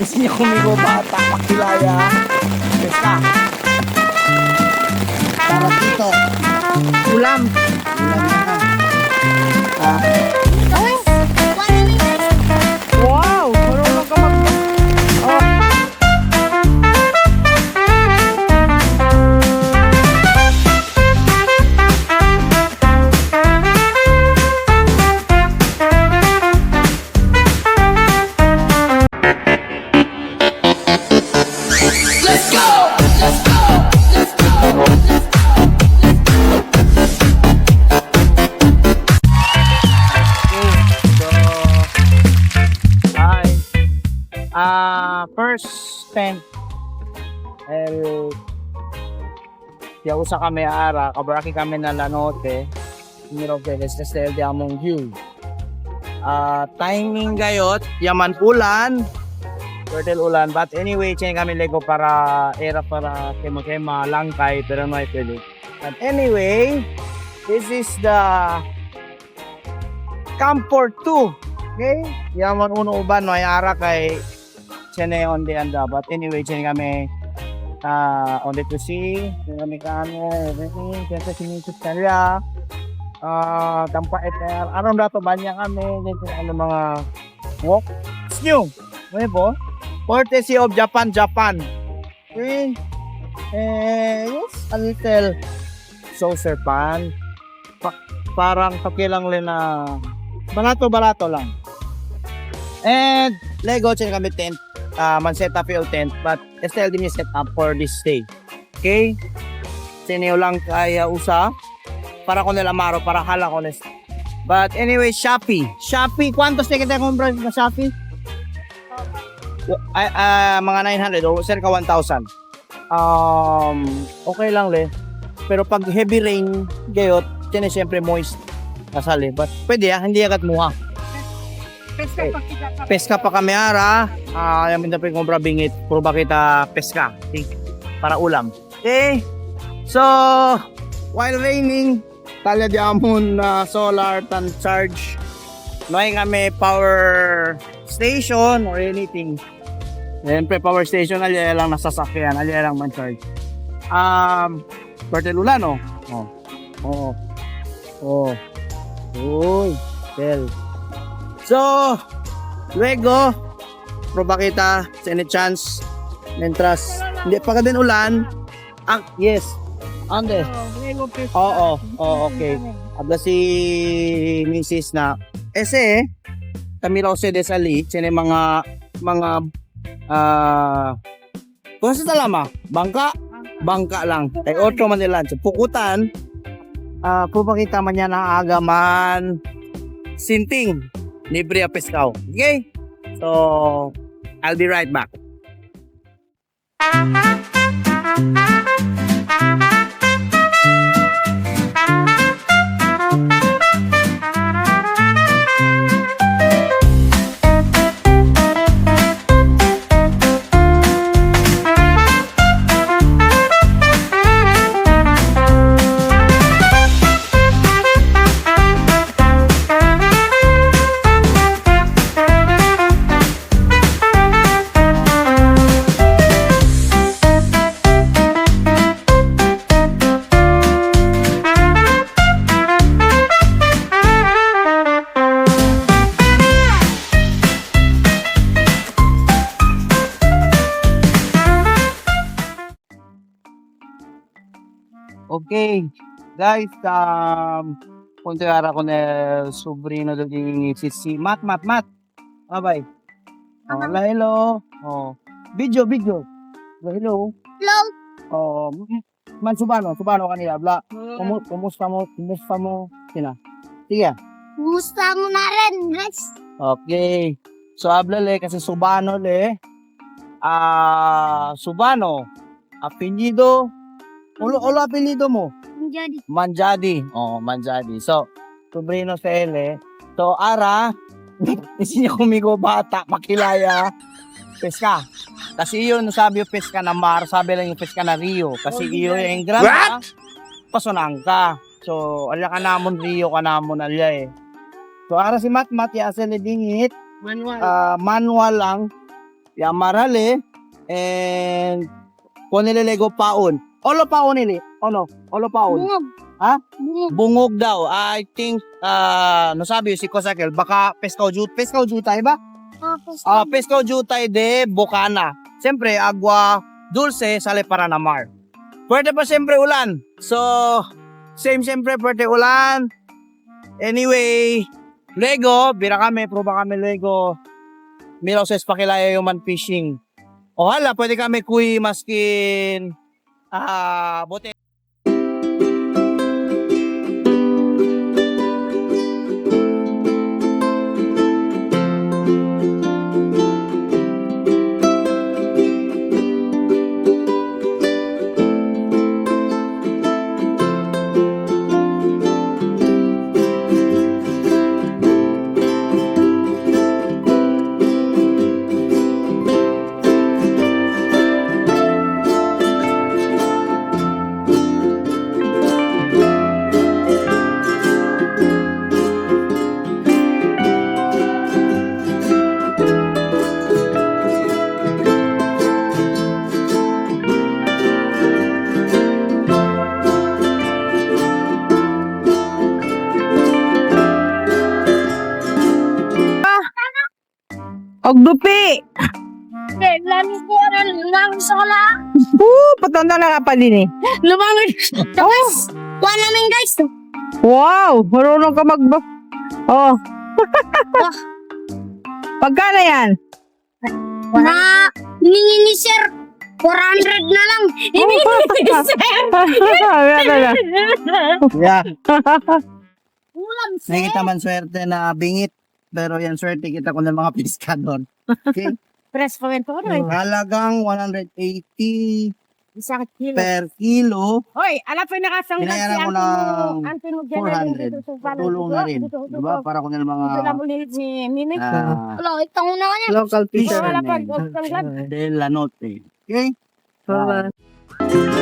Kasi niya kumigo bata, makilaya. Basta. Para dito. Ulam. Ulam na ka. Ah. Wow! Marunong ka mag... Oh. First tent ya usa kami ara kabaraki kami na lanote miro guys desde de among view timing gayot yaman ulan turtle ulan but anyway chain kami lego para era para kema langkay pero no ay pwede but anyway this is the Camp 2 okay yaman uno uban no ay ara kay Chene on the anda, but anyway, chene kami on the to see, kami everything, kaya sinisip nila, tampa eter, anong dato banyak kami, ano mga walk, new, ano po, courtesy of Japan, okay, yes, a little saucer pan, parang kakilang rin na, barato lang, and Lego, chene kami tent, man set up yung tent but still din yung set up for this stay okay sineo lang kaya usa para ko nila maro para hala ko nes but anyway Shopee kwantos na kita kumpra sa Shopee mga 900 o circa 1,000 okay lang le pero pag heavy rain gayot tiyan siyempre moist kasali but pwede hindi agad muha peska pa kami ara yung minta kumpra bingit puro ba kita peska okay? Para ulam okay so while raining talya di amon solar tan charge may kami power station or anything siyempre power station alya lang nasasakyan alya lang man charge turtle ulan uy tell so, luego, proba kita sa any chance, mentras, hindi pa ka din ulan, yes, ande, oo, okay, abla si Mrs. na, ese, kami raw si Desali, sine mga, kung sa talama, bangka lang, tayo otro man nila, so, pukutan, proba kita man niya na agaman, sinting, libre a pescao. Okay? So, I'll be right back. Okay, guys, punta ara ko na sobrino dali si Mat. Bye. Hello. Oh. Video. Hello. Man subano kanila bla. Kumusta mo? Sina. Sige. Kumusta mo na rin, guys? Okay. So habla le kasi subano le. Subano. Apelyido. Ulo apelyido mo? Manjadi. Manjadi. So, sobrino sa ele. So, ara, isi niya kumigo bata, makilaya, peska. Kasi yun, sabi yung peska na mar, sabi lang yung peska na Rio. Kasi iyo yung granda, pasunang ka. So, alya ka namon Rio, ka namon alya eh. So, ara si Mat, ya sa dingit, manual lang. Yang marali. And kung nililego paon. Olo paon nili. Olo paon. Bungog. Ha? Bungog. Bungog daw. I think, nasabi si Kosakel, baka peskaw jutay ba? Tapos, Peskaw jutay de Bocana. Siyempre, agua dulce sale para na mar. Pwede pa siyempre ulan. So, same siyempre pwede ulan. Anyway, Lego, bira kami, proba kami Lego. Milaw sa pakilaya yung man fishing. O hala, pwede kami kuy maskin bote. Ogdupi! lalo ko rin lang sa wala. Patanda na ka pa din eh. Lumangon. Tapos, kuha namin guys. Wow! Marunong ka Oh. Pagkano yan? Na, hiningi ni sir. 400 na lang. Hiningi ni sir. Yeah. Ulam sir. Nakikita man swerte na bingit. Pero yan swerte kita ko ng mga piskador. Okay? Press comment po Halagang 180 Isang kilo. per kilo. Hoy, alam po nakasang Binayaran ko ng 400. Tulong na rin. Diba? Para ko ng mga Ito lang ulit ni Mimi. Wala, itang una ka niya. local Wala pa. fishermen de la Note. Okay? Bye-bye.